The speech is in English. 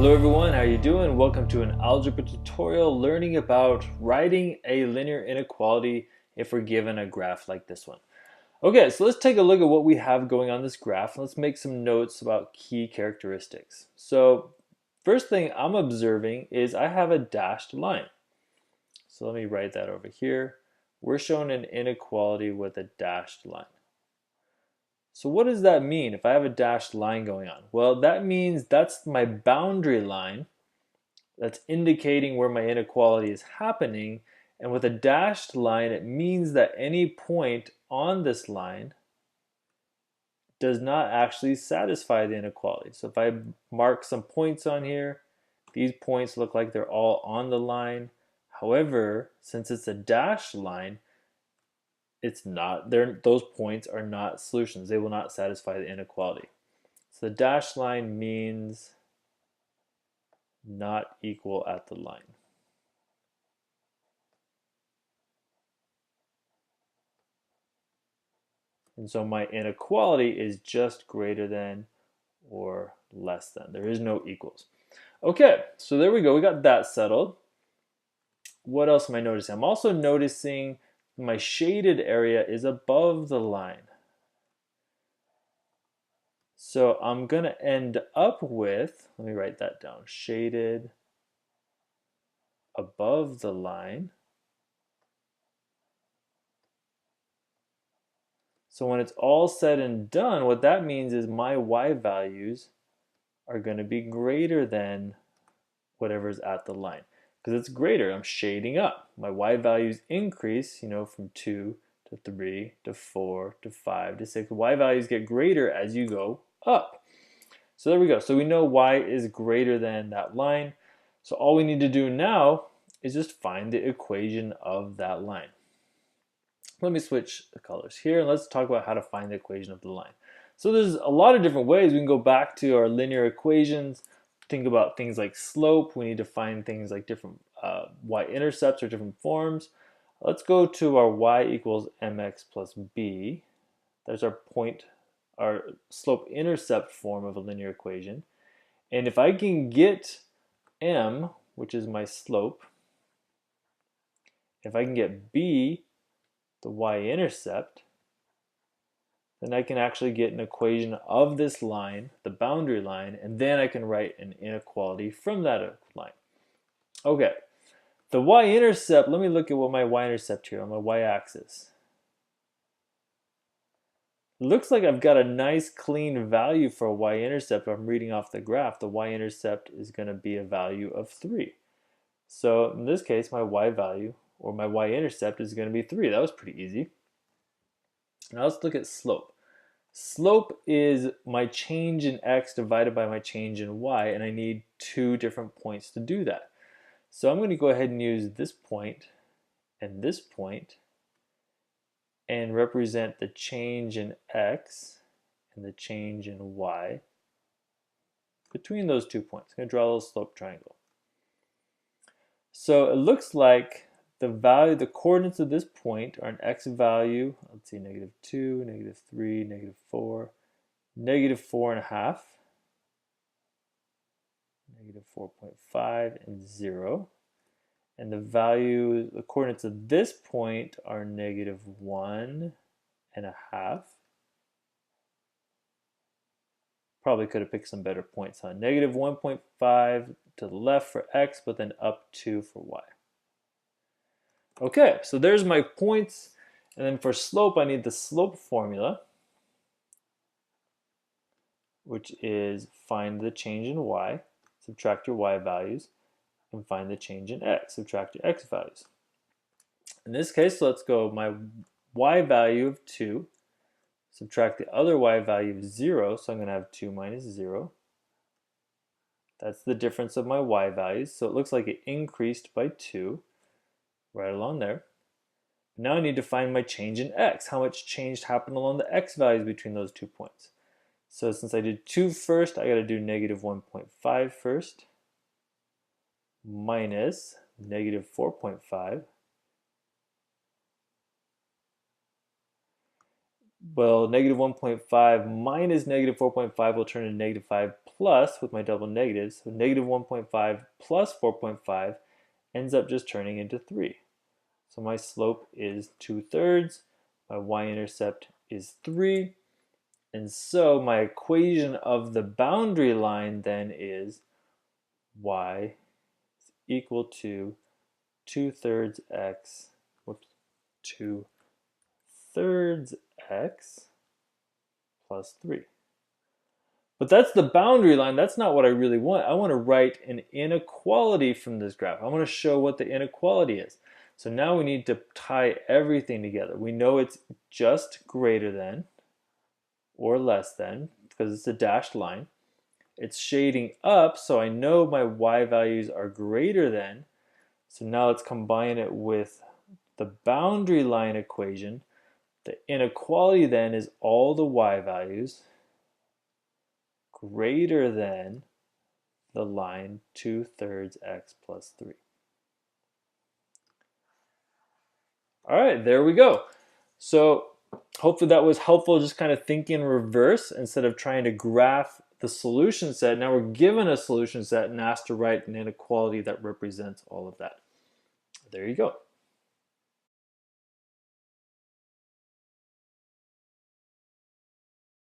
Hello everyone, how are you doing? Welcome to an algebra tutorial learning about writing a linear inequality if we're given a graph like this one. Okay, so let's take a look at what we have going on this graph. Let's make some notes about key characteristics. So first thing I'm observing is I have a dashed line. So let me write that over here. We're showing an inequality with a dashed line. So what does that mean if I have a dashed line going on? Well, that means that's my boundary line that's indicating where my inequality is happening. And with a dashed line, it means that any point on this line does not actually satisfy the inequality. So if I mark some points on here, these points look like they're all on the line. However, since it's a dashed line, it's not. Those points are not solutions. They will not satisfy the inequality. So the dashed line means not equal at the line. And so my inequality is just greater than or less than. There is no equals. Okay, so there we go. We got that settled. What else am I noticing? I'm also noticing my shaded area is above the line. So I'm going to end up with, let me write that down, shaded above the line. So when it's all said and done, what that means is my y values are going to be greater than whatever's at the line. Because it's greater, I'm shading up. My y values increase, from 2 to 3 to 4 to 5 to 6. Y values get greater as you go up. So there we go. So we know y is greater than that line. So all we need to do now is just find the equation of that line. Let me switch the colors here and let's talk about how to find the equation of the line. So there's a lot of different ways. We can go back to our linear equations, think about things like slope. We need to find things like different y-intercepts or different forms. Let's go to our y equals mx plus b. There's our slope-intercept form of a linear equation. And if I can get m, which is my slope, if I can get b, the y-intercept, then I can actually get an equation of this line, the boundary line, and then I can write an inequality from that line. Okay, the y-intercept, let me look at what my y-intercept here on my y-axis. Looks like I've got a nice clean value for a y-intercept. I'm reading off the graph. The y-intercept is going to be a value of 3. So in this case, my y value, or my y-intercept, is going to be 3. That was pretty easy. Now let's look at slope. Slope is my change in x divided by my change in y, and I need 2 different points to do that. So I'm going to go ahead and use this point and represent the change in x and the change in y between those 2 points. I'm going to draw a little slope triangle. So it looks like the coordinates of this point are an x value, let's see, -2, -3, -4, -4.5, -4.5, and 0. And the coordinates of this point are -1.5. Probably could have picked some better points, huh? -1.5 to the left for x, but then up 2 for y. Okay, so there's my points. And then for slope, I need the slope formula, which is find the change in y, subtract your y values, and find the change in x, subtract your x values. In this case, let's go my y value of 2, subtract the other y value of 0, so I'm going to have 2 minus 0. That's the difference of my y values, so it looks like it increased by 2, right along there. Now I need to find my change in x. How much change happened along the x values between those 2 points? So since I did 2 first, I got to do -1.5 first, minus -4.5, Well, negative 1.5 minus negative 4.5 will turn into negative 5 plus with my double negatives. So negative 1.5 plus 4.5 ends up just turning into 3. So my slope is 2/3. My y-intercept is 3. And so my equation of the boundary line then is y is equal to 2/3 x, whoops, 2/3 x plus 3. But that's the boundary line. That's not what I really want. I want to write an inequality from this graph. I want to show what the inequality is. So now we need to tie everything together. We know it's just greater than or less than because it's a dashed line. It's shading up, so I know my y values are greater than. So now let's combine it with the boundary line equation. The inequality then is all the y values greater than the line 2/3 x plus 3. All right, there we go. So hopefully that was helpful, just kind of thinking in reverse instead of trying to graph the solution set. Now we're given a solution set and asked to write an inequality that represents all of that. There you go.